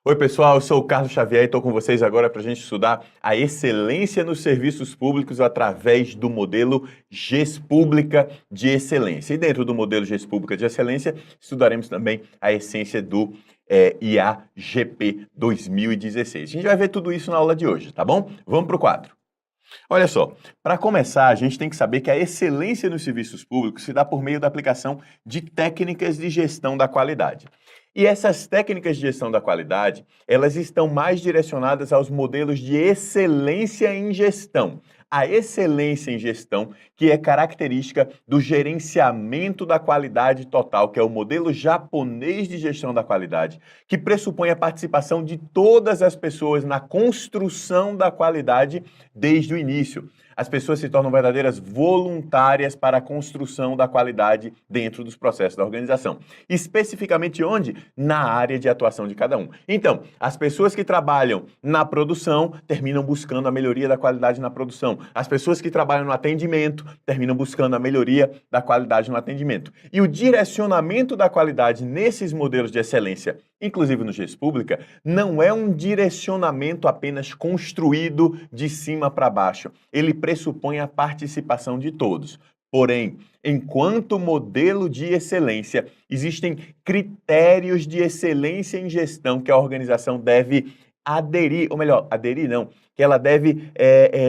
Oi pessoal, eu sou o Carlos Xavier e estou com vocês agora para a gente estudar a excelência nos serviços públicos através do modelo GES-Pública de excelência. E dentro do modelo GES-Pública de excelência, estudaremos também a essência do IAGP 2016. A gente vai ver tudo isso na aula de hoje, tá bom? Vamos para o quadro. Olha só, para começar, a gente tem que saber que a excelência nos serviços públicos se dá por meio da aplicação de técnicas de gestão da qualidade. E essas técnicas de gestão da qualidade, elas estão mais direcionadas aos modelos de excelência em gestão. A excelência em gestão, que é característica do gerenciamento da qualidade total, que é o modelo japonês de gestão da qualidade, que pressupõe a participação de todas as pessoas na construção da qualidade desde o início. As pessoas se tornam verdadeiras voluntárias para a construção da qualidade dentro dos processos da organização. Especificamente onde? Na área de atuação de cada um. Então, as pessoas que trabalham na produção terminam buscando a melhoria da qualidade na produção. As pessoas que trabalham no atendimento terminam buscando a melhoria da qualidade no atendimento. E o direcionamento da qualidade nesses modelos de excelência, inclusive no GES-Pública, não é um direcionamento apenas construído de cima para baixo. Ele pressupõe a participação de todos. Porém, enquanto modelo de excelência, existem critérios de excelência em gestão que a organização deve aderir, ou melhor, aderir não, que ela deve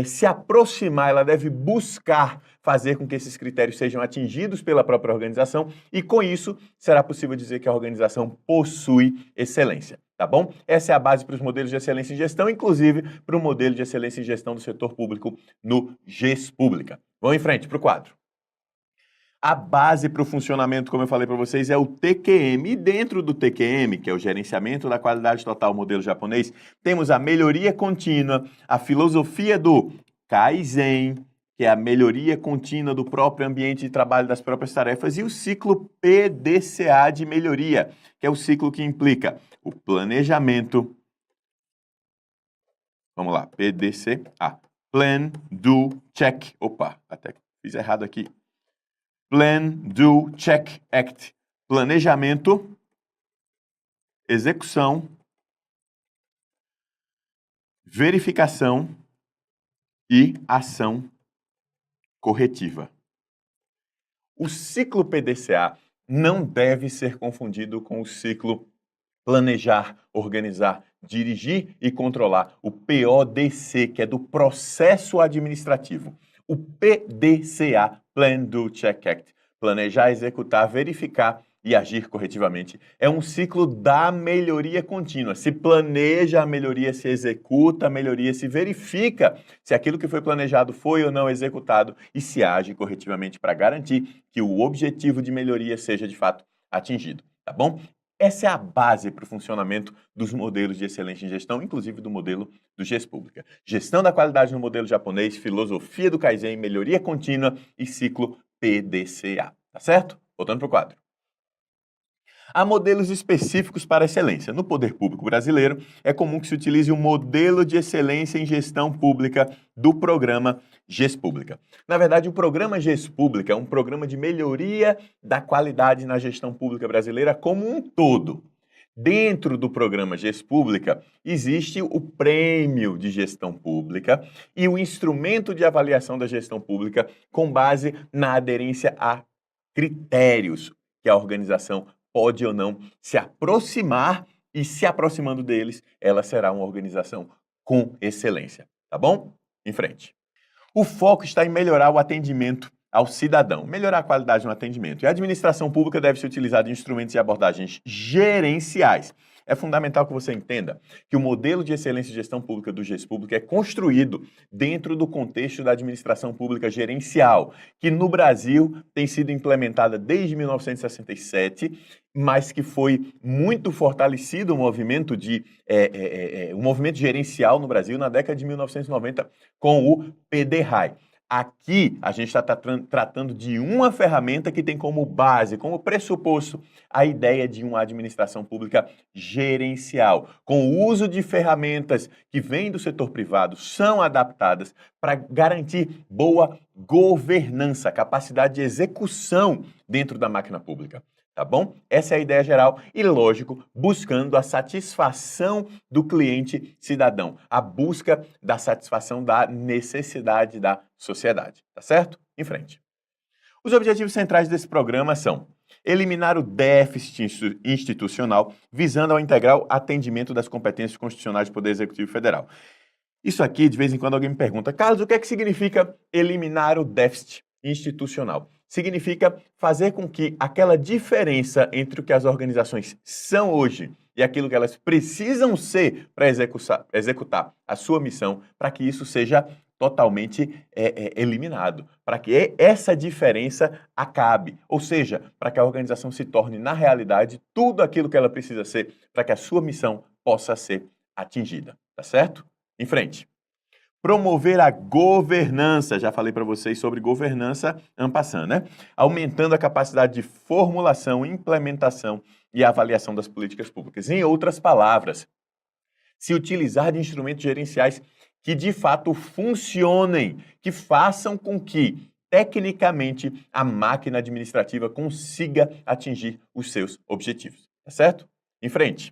se aproximar, ela deve buscar fazer com que esses critérios sejam atingidos pela própria organização e, com isso, será possível dizer que a organização possui excelência. Tá bom? Essa é a base para os modelos de excelência em gestão, inclusive para o modelo de excelência em gestão do setor público no GES-Pública. Vamos em frente para o quadro. A base para o funcionamento, como eu falei para vocês, é o TQM. E dentro do TQM, que é o gerenciamento da qualidade total modelo japonês, temos a melhoria contínua, a filosofia do Kaizen, que é a melhoria contínua do próprio ambiente de trabalho, das próprias tarefas, e o ciclo PDCA de melhoria, que é o ciclo que implica o planejamento. Vamos lá, PDCA. Plan, do, check. Opa, até fiz errado aqui. Plan, do, check, act. Planejamento, execução, verificação e ação corretiva. O ciclo PDCA não deve ser confundido com o ciclo planejar, organizar, dirigir e controlar, o PODC, que é do processo administrativo. O PDCA, Plan, Do, Check, Act, planejar, executar, verificar e agir corretivamente, é um ciclo da melhoria contínua. Se planeja a melhoria, se executa a melhoria, se verifica se aquilo que foi planejado foi ou não executado e se age corretivamente para garantir que o objetivo de melhoria seja de fato atingido, tá bom? Essa é a base para o funcionamento dos modelos de excelência em gestão, inclusive do modelo do GES-Pública. Gestão da qualidade no modelo japonês, filosofia do Kaizen, melhoria contínua e ciclo PDCA. Tá certo? Voltando para o quadro. Há modelos específicos para excelência. No poder público brasileiro, é comum que se utilize o modelo de excelência em gestão pública do programa GES-Pública. Na verdade, o programa GES-Pública é um programa de melhoria da qualidade na gestão pública brasileira como um todo. Dentro do programa GES-Pública, existe o prêmio de gestão pública e o instrumento de avaliação da gestão pública com base na aderência a critérios que a organização pode ou não se aproximar e, se aproximando deles, ela será uma organização com excelência. Tá bom? Em frente. O foco está em melhorar o atendimento ao cidadão, melhorar a qualidade no atendimento. E a administração pública deve ser utilizada de instrumentos e abordagens gerenciais. É fundamental que você entenda que o modelo de excelência e gestão pública do GES-Pública é construído dentro do contexto da administração pública gerencial, que no Brasil tem sido implementada desde 1967, mas que foi muito fortalecido o movimento gerencial no Brasil na década de 1990 com o PDRAE. Aqui, a gente está tratando de uma ferramenta que tem como base, como pressuposto, a ideia de uma administração pública gerencial, com o uso de ferramentas que vêm do setor privado, são adaptadas para garantir boa governança, capacidade de execução dentro da máquina pública. Tá bom? Essa é a ideia geral e, lógico, buscando a satisfação do cliente cidadão, a busca da satisfação da necessidade da sociedade, tá certo? Em frente. Os objetivos centrais desse programa são eliminar o déficit institucional, visando ao integral atendimento das competências constitucionais do Poder Executivo Federal. Isso aqui, de vez em quando, alguém me pergunta, Carlos, o que é que significa eliminar o déficit institucional? Significa fazer com que aquela diferença entre o que as organizações são hoje e aquilo que elas precisam ser para executar a sua missão, para que isso seja totalmente eliminado, para que essa diferença acabe, ou seja, para que a organização se torne, na realidade, tudo aquilo que ela precisa ser para que a sua missão possa ser atingida, tá certo? Em frente. Promover a governança, já falei para vocês sobre governança en passant, né? Aumentando a capacidade de formulação, implementação e avaliação das políticas públicas. Em outras palavras, se utilizar de instrumentos gerenciais que de fato funcionem, que façam com que, tecnicamente, a máquina administrativa consiga atingir os seus objetivos, tá certo? Em frente.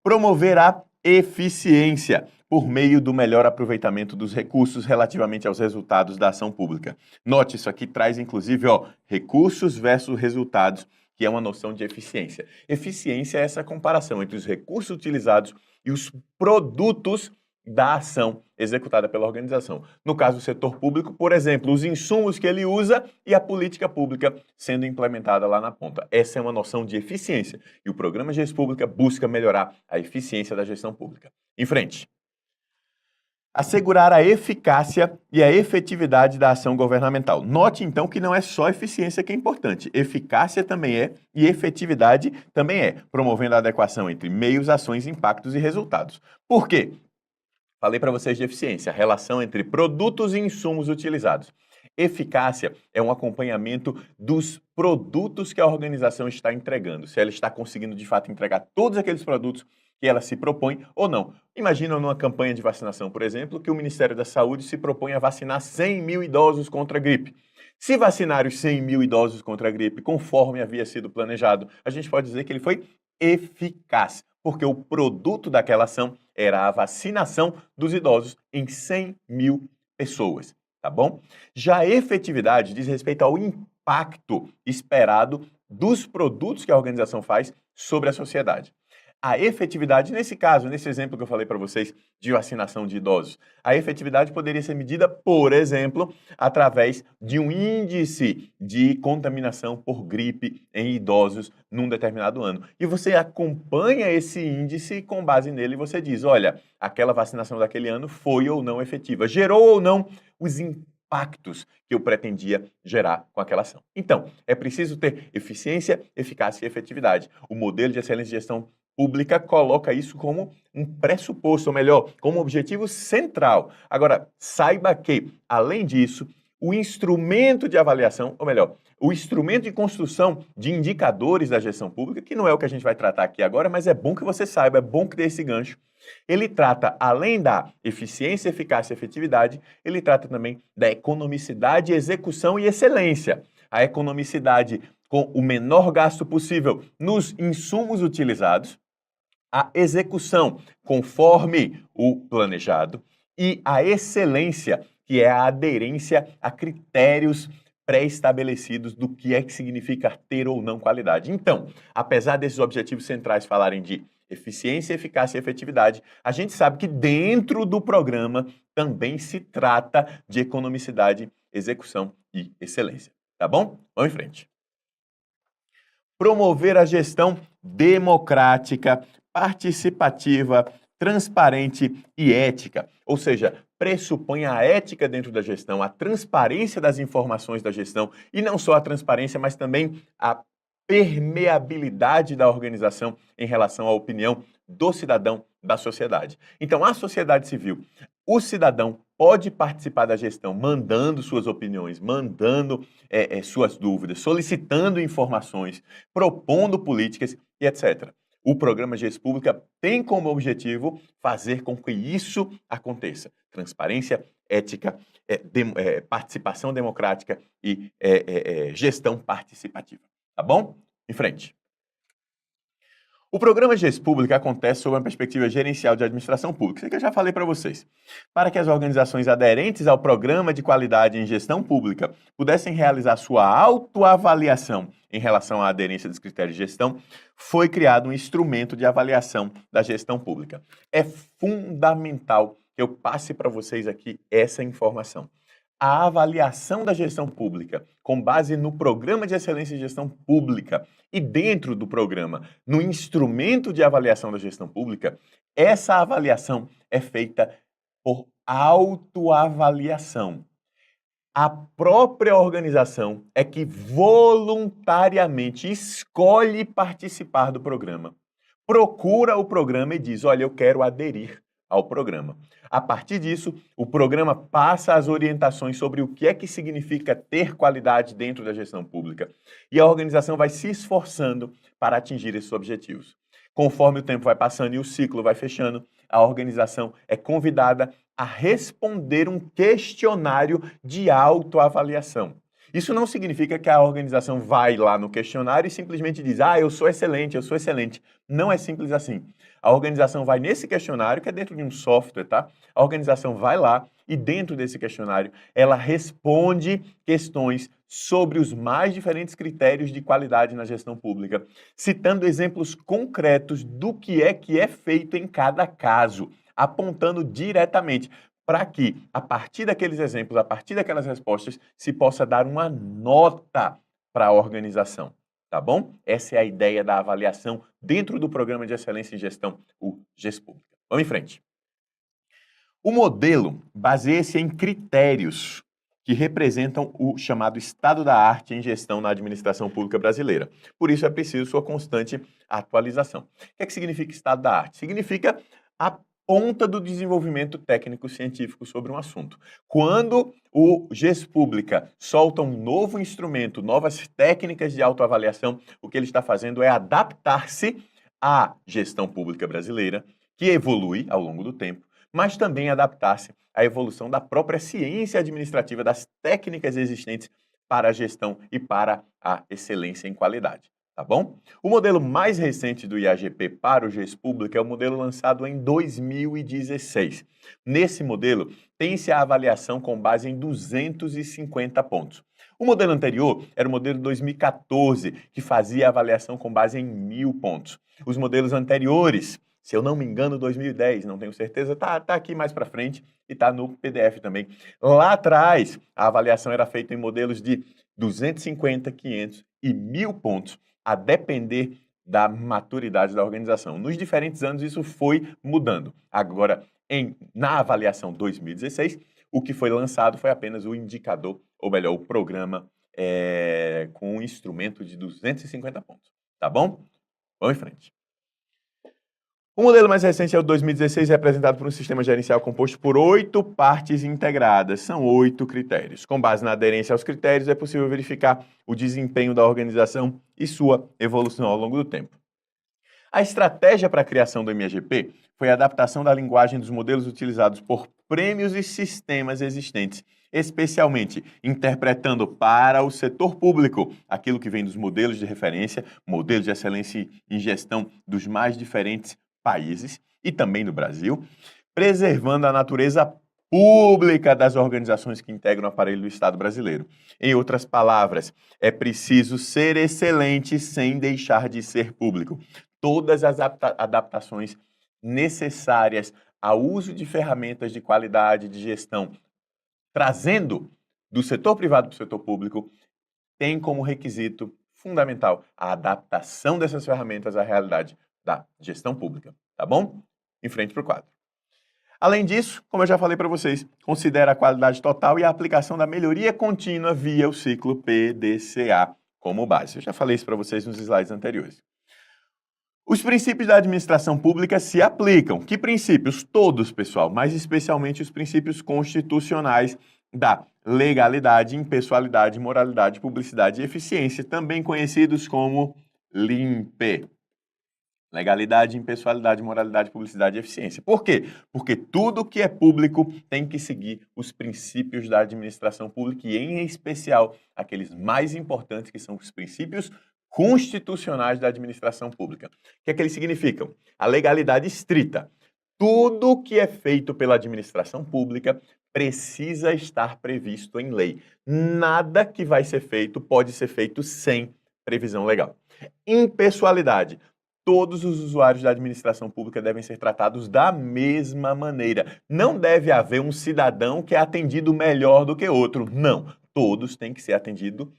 Promover a eficiência por meio do melhor aproveitamento dos recursos relativamente aos resultados da ação pública. Note, isso aqui traz, inclusive, recursos versus resultados, que é uma noção de eficiência. Eficiência é essa comparação entre os recursos utilizados e os produtos da ação executada pela organização. No caso do setor público, por exemplo, os insumos que ele usa e a política pública sendo implementada lá na ponta. Essa é uma noção de eficiência e o programa Gestão Pública busca melhorar a eficiência da gestão pública. Em frente. Assegurar a eficácia e a efetividade da ação governamental. Note, então, que não é só eficiência que é importante. Eficácia também é e efetividade também é, promovendo a adequação entre meios, ações, impactos e resultados. Por quê? Falei para vocês de eficiência, a relação entre produtos e insumos utilizados. Eficácia é um acompanhamento dos produtos que a organização está entregando, se ela está conseguindo de fato entregar todos aqueles produtos que ela se propõe ou não. Imagina numa campanha de vacinação, por exemplo, que o Ministério da Saúde se propõe a vacinar 100 mil idosos contra a gripe. Se vacinar os 100 mil idosos contra a gripe conforme havia sido planejado, a gente pode dizer que ele foi eficaz, porque o produto daquela ação era a vacinação dos idosos em 100 mil pessoas, tá bom? Já a efetividade diz respeito ao impacto esperado dos produtos que a organização faz sobre a sociedade. A efetividade, nesse caso, nesse exemplo que eu falei para vocês de vacinação de idosos, a efetividade poderia ser medida, por exemplo, através de um índice de contaminação por gripe em idosos num determinado ano. E você acompanha esse índice e, com base nele, você diz, olha, aquela vacinação daquele ano foi ou não efetiva, gerou ou não os impactos que eu pretendia gerar com aquela ação. Então, é preciso ter eficiência, eficácia e efetividade. O modelo de excelência de gestão pública coloca isso como um pressuposto, ou melhor, como objetivo central. Agora, saiba que, além disso, o instrumento de avaliação, ou melhor, o instrumento de construção de indicadores da gestão pública, que não é o que a gente vai tratar aqui agora, mas é bom que você saiba, é bom que dê esse gancho. Ele trata, além da eficiência, eficácia e efetividade, ele trata também da economicidade, execução e excelência. A economicidade com o menor gasto possível nos insumos utilizados, a execução conforme o planejado e a excelência, que é a aderência a critérios pré-estabelecidos do que é que significa ter ou não qualidade. Então, apesar desses objetivos centrais falarem de eficiência, eficácia e efetividade, a gente sabe que dentro do programa também se trata de economicidade, execução e excelência. Tá bom? Vamos em frente. Promover a gestão democrática, participativa, transparente e ética. Ou seja, pressupõe a ética dentro da gestão, a transparência das informações da gestão e não só a transparência, mas também a permeabilidade da organização em relação à opinião do cidadão, da sociedade. Então, a sociedade civil, o cidadão pode participar da gestão mandando suas opiniões, mandando suas dúvidas, solicitando informações, propondo políticas e etc. O programa Gestão Pública tem como objetivo fazer com que isso aconteça. Transparência, ética, participação democrática e gestão participativa. Tá bom? Em frente. O programa GES-Pública acontece sob uma perspectiva gerencial de administração pública. Isso que eu já falei para vocês. Para que as organizações aderentes ao programa de qualidade em gestão pública pudessem realizar sua autoavaliação em relação à aderência dos critérios de gestão, foi criado um instrumento de avaliação da gestão pública. É fundamental que eu passe para vocês aqui essa informação. A avaliação da gestão pública, com base no Programa de Excelência em Gestão Pública e dentro do programa, no instrumento de avaliação da gestão pública, essa avaliação é feita por autoavaliação. A própria organização é que voluntariamente escolhe participar do programa, procura o programa e diz, olha, eu quero aderir ao programa. A partir disso, o programa passa as orientações sobre o que é que significa ter qualidade dentro da gestão pública. E a organização vai se esforçando para atingir esses objetivos. Conforme o tempo vai passando e o ciclo vai fechando, a organização é convidada a responder um questionário de autoavaliação. Isso não significa que a organização vai lá no questionário e simplesmente diz, eu sou excelente, eu sou excelente. Não é simples assim. A organização vai nesse questionário, que é dentro de um software, tá? A organização vai lá e dentro desse questionário ela responde questões sobre os mais diferentes critérios de qualidade na gestão pública, citando exemplos concretos do que é feito em cada caso, apontando diretamente para que, a partir daqueles exemplos, a partir daquelas respostas, se possa dar uma nota para a organização. Tá bom? Essa é a ideia da avaliação dentro do Programa de Excelência em Gestão, o GES-Pública. Vamos em frente. O modelo baseia-se em critérios que representam o chamado estado da arte em gestão na administração pública brasileira. Por isso é preciso sua constante atualização. O que é que significa estado da arte? Significa a ponta do desenvolvimento técnico-científico sobre um assunto. Quando o GES-Pública solta um novo instrumento, novas técnicas de autoavaliação, o que ele está fazendo é adaptar-se à gestão pública brasileira, que evolui ao longo do tempo, mas também adaptar-se à evolução da própria ciência administrativa, das técnicas existentes para a gestão e para a excelência em qualidade. Tá bom? O modelo mais recente do IAGP para o GES-Pública é o modelo lançado em 2016. Nesse modelo, tem-se a avaliação com base em 250 pontos. O modelo anterior era o modelo 2014, que fazia a avaliação com base em 1.000 pontos. Os modelos anteriores, se eu não me engano, 2010, não tenho certeza, tá aqui mais para frente e tá no PDF também. Lá atrás, a avaliação era feita em modelos de 250, 500 e 1.000 pontos, a depender da maturidade da organização. Nos diferentes anos isso foi mudando. Agora, na avaliação 2016, o que foi lançado foi apenas o indicador, ou melhor, o programa com um instrumento de 250 pontos. Tá bom? Vamos em frente. O modelo mais recente é o 2016, representado por um sistema gerencial composto por 8 partes integradas. São 8 critérios. Com base na aderência aos critérios, é possível verificar o desempenho da organização e sua evolução ao longo do tempo. A estratégia para a criação do MAGP foi a adaptação da linguagem dos modelos utilizados por prêmios e sistemas existentes, especialmente interpretando para o setor público aquilo que vem dos modelos de referência, modelos de excelência em gestão dos mais diferentes países e também no Brasil, preservando a natureza pública das organizações que integram o aparelho do Estado brasileiro. Em outras palavras, é preciso ser excelente sem deixar de ser público. Todas as adaptações necessárias ao uso de ferramentas de qualidade de gestão, trazendo do setor privado para o setor público, tem como requisito fundamental a adaptação dessas ferramentas à realidade da gestão pública, tá bom? Em frente para o quadro. Além disso, como eu já falei para vocês, considera a qualidade total e a aplicação da melhoria contínua via o ciclo PDCA como base. Eu já falei isso para vocês nos slides anteriores. Os princípios da administração pública se aplicam. Que princípios? Todos, pessoal, mas especialmente os princípios constitucionais da legalidade, impessoalidade, moralidade, publicidade e eficiência, também conhecidos como LIMPE. Legalidade, impessoalidade, moralidade, publicidade e eficiência. Por quê? Porque tudo que é público tem que seguir os princípios da administração pública e, em especial, aqueles mais importantes que são os princípios constitucionais da administração pública. O que é que eles significam? A legalidade estrita. Tudo que é feito pela administração pública precisa estar previsto em lei. Nada que vai ser feito pode ser feito sem previsão legal. Impessoalidade. Todos os usuários da administração pública devem ser tratados da mesma maneira. Não deve haver um cidadão que é atendido melhor do que outro. Não. Todos têm que ser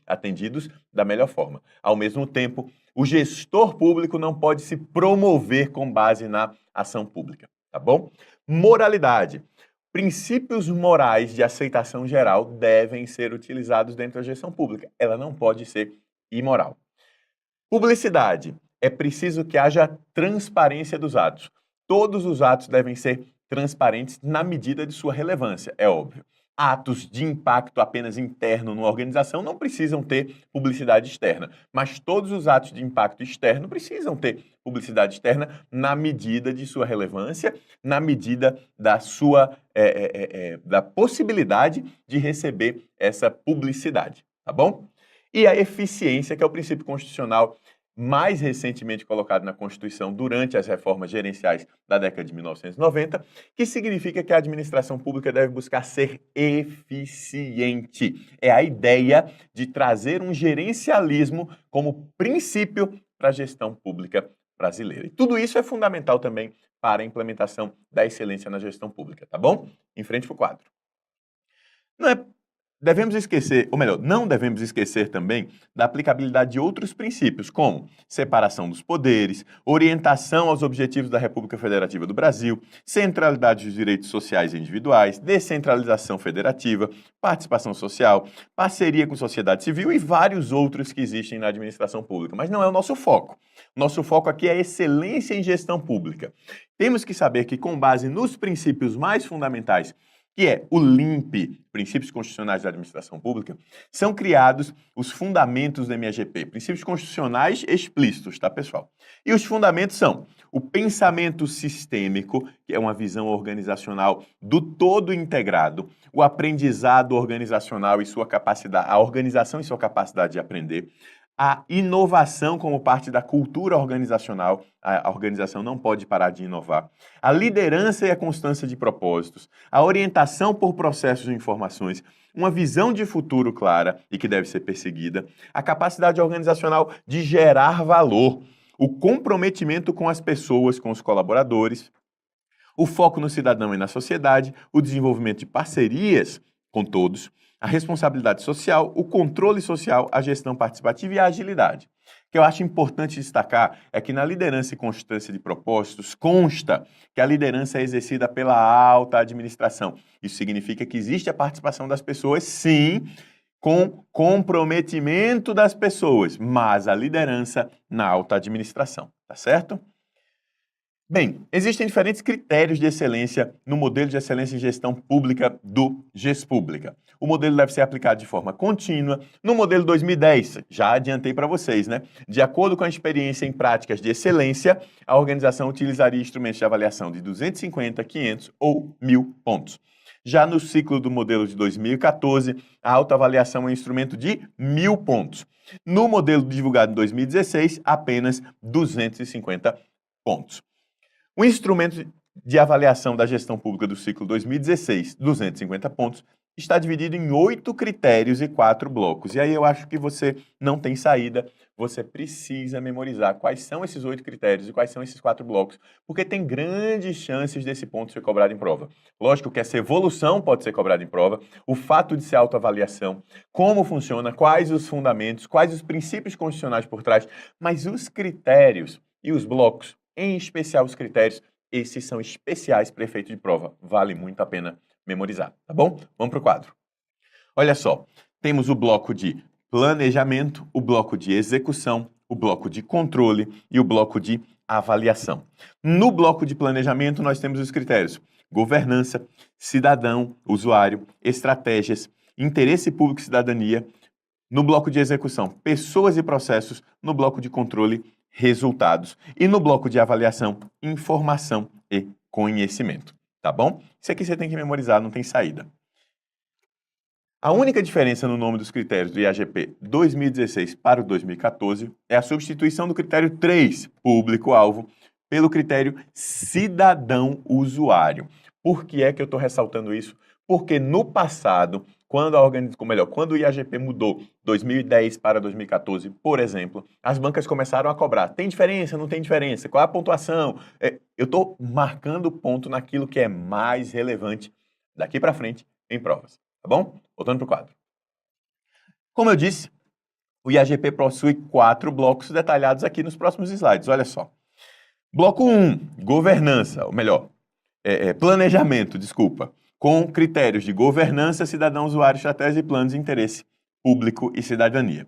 atendidos da melhor forma. Ao mesmo tempo, o gestor público não pode se promover com base na ação pública. Tá bom? Moralidade. Princípios morais de aceitação geral devem ser utilizados dentro da gestão pública. Ela não pode ser imoral. Publicidade. É preciso que haja transparência dos atos. Todos os atos devem ser transparentes na medida de sua relevância, é óbvio. Atos de impacto apenas interno numa organização não precisam ter publicidade externa, mas todos os atos de impacto externo precisam ter publicidade externa na medida de sua relevância, na medida da sua da possibilidade de receber essa publicidade, tá bom? E a eficiência, que é o princípio constitucional mais recentemente colocado na Constituição durante as reformas gerenciais da década de 1990, que significa que a administração pública deve buscar ser eficiente. É a ideia de trazer um gerencialismo como princípio para a gestão pública brasileira. E tudo isso é fundamental também para a implementação da excelência na gestão pública, tá bom? Em frente para o quadro. Não devemos esquecer também da aplicabilidade de outros princípios, como separação dos poderes, orientação aos objetivos da República Federativa do Brasil, centralidade dos direitos sociais e individuais, descentralização federativa, participação social, parceria com sociedade civil e vários outros que existem na administração pública. Mas não é o nosso foco. Nosso foco aqui é excelência em gestão pública. Temos que saber que, com base nos princípios mais fundamentais, que é o LIMP, Princípios Constitucionais da Administração Pública, são criados os fundamentos do MAGP, princípios constitucionais explícitos, tá, pessoal? E os fundamentos são o pensamento sistêmico, que é uma visão organizacional do todo integrado, o aprendizado organizacional e sua capacidade, a organização e sua capacidade de aprender, a inovação como parte da cultura organizacional, a organização não pode parar de inovar, a liderança e a constância de propósitos, a orientação por processos de informações, uma visão de futuro clara e que deve ser perseguida, a capacidade organizacional de gerar valor, o comprometimento com as pessoas, com os colaboradores, o foco no cidadão e na sociedade, o desenvolvimento de parcerias com todos, a responsabilidade social, o controle social, a gestão participativa e a agilidade. O que eu acho importante destacar é que na liderança e constância de propósitos consta que a liderança é exercida pela alta administração. Isso significa que existe a participação das pessoas, sim, com comprometimento das pessoas, mas a liderança na alta administração, tá certo? Bem, existem diferentes critérios de excelência no modelo de excelência em gestão pública do GESPública. O modelo deve ser aplicado de forma contínua. No modelo 2010, já adiantei para vocês, né? De acordo com a experiência em práticas de excelência, a organização utilizaria instrumentos de avaliação de 250, 500 ou 1.000 pontos. Já no ciclo do modelo de 2014, a autoavaliação é um instrumento de 1.000 pontos. No modelo divulgado em 2016, apenas 250 pontos. O instrumento de avaliação da gestão pública do ciclo 2016, 250 pontos, está dividido em 8 critérios e 4 blocos. E aí eu acho que você não tem saída, você precisa memorizar quais são esses 8 critérios e quais são esses 4 blocos, porque tem grandes chances desse ponto ser cobrado em prova. Lógico que essa evolução pode ser cobrada em prova, o fato de ser autoavaliação, como funciona, quais os fundamentos, quais os princípios constitucionais por trás, mas os critérios e os blocos, em especial os critérios, esses são especiais para efeito de prova. Vale muito a pena memorizar, tá bom? Vamos para o quadro. Olha só, temos o bloco de planejamento, o bloco de execução, o bloco de controle e o bloco de avaliação. No bloco de planejamento, nós temos os critérios: governança, cidadão, usuário, estratégias, interesse público e cidadania. No bloco de execução, pessoas e processos. No bloco de controle, resultados. E no bloco de avaliação, informação e conhecimento. Tá bom? Isso aqui você tem que memorizar, não tem saída. A única diferença no nome dos critérios do IAGP 2016 para o 2014 é a substituição do critério 3, público-alvo, pelo critério cidadão-usuário. Por que é que eu estou ressaltando isso? Porque no passado, quando o IAGP mudou 2010 para 2014, por exemplo, as bancas começaram a cobrar. Tem diferença? Não tem diferença? Qual é a pontuação? Eu estou marcando ponto naquilo que é mais relevante daqui para frente em provas. Tá bom? Voltando para o quadro. Como eu disse, o IAGP possui 4 blocos detalhados aqui nos próximos slides. Olha só. Bloco 1, governança, ou melhor, planejamento, com critérios de governança, cidadão, usuário, estratégia e planos de interesse público e cidadania.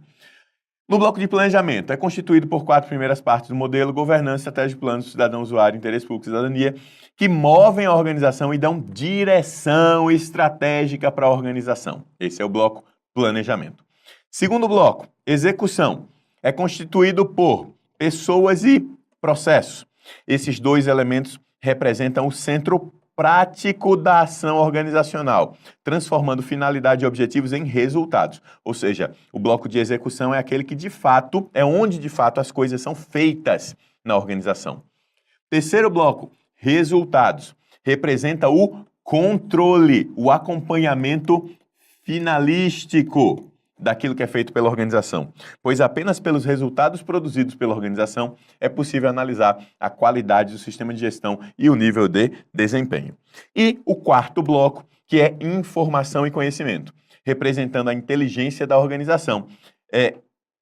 No bloco de planejamento, é constituído por 4 primeiras partes do modelo, governança, estratégia, planos, cidadão, usuário, interesse público e cidadania, que movem a organização e dão direção estratégica para a organização. Esse é o bloco planejamento. Segundo bloco, execução, é constituído por pessoas e processos. Esses 2 elementos representam o centro prático da ação organizacional, transformando finalidade e objetivos em resultados. Ou seja, o bloco de execução é aquele que, de fato, é onde, de fato, as coisas são feitas na organização. Terceiro bloco, resultados, representa o controle, o acompanhamento finalístico daquilo que é feito pela organização, pois apenas pelos resultados produzidos pela organização é possível analisar a qualidade do sistema de gestão e o nível de desempenho. E o quarto bloco, que é informação e conhecimento, representando a inteligência da organização. É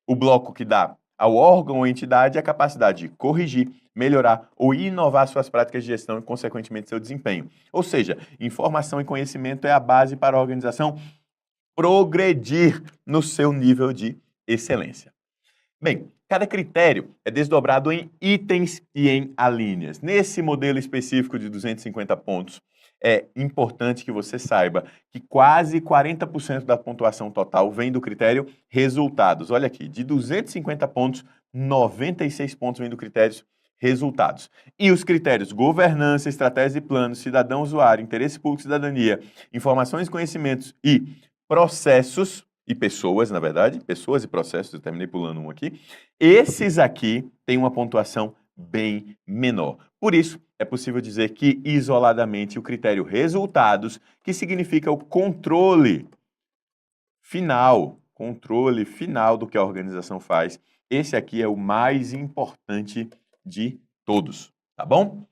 o bloco que dá ao órgão ou entidade a capacidade de corrigir, melhorar ou inovar suas práticas de gestão e, consequentemente, seu desempenho. Ou seja, informação e conhecimento é a base para a organização progredir no seu nível de excelência. Bem, cada critério é desdobrado em itens e em alíneas. Nesse modelo específico de 250 pontos, é importante que você saiba que quase 40% da pontuação total vem do critério resultados. Olha aqui, de 250 pontos, 96 pontos vêm do critério resultados. E os critérios governança, estratégia e plano, cidadão, usuário, interesse público, cidadania, informações, conhecimentos e processos e pessoas, na verdade, pessoas e processos, eu terminei pulando um aqui, esses aqui têm uma pontuação bem menor. Por isso, é possível dizer que, isoladamente, o critério resultados, que significa o controle final do que a organização faz, esse aqui é o mais importante de todos, tá bom?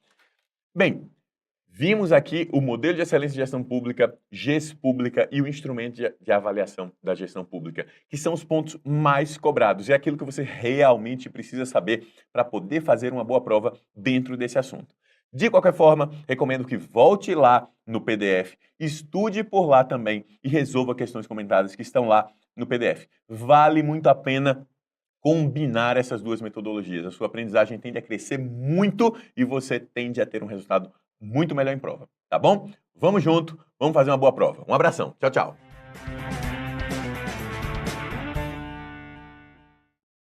Bem, vimos aqui o modelo de excelência de gestão pública, GES-Pública e o instrumento de avaliação da gestão pública, que são os pontos mais cobrados. É aquilo que você realmente precisa saber para poder fazer uma boa prova dentro desse assunto. De qualquer forma, recomendo que volte lá no PDF, estude por lá também e resolva questões comentadas que estão lá no PDF. Vale muito a pena combinar essas 2 metodologias. A sua aprendizagem tende a crescer muito e você tende a ter um resultado muito melhor em prova, tá bom? Vamos junto, vamos fazer uma boa prova. Um abração, tchau, tchau.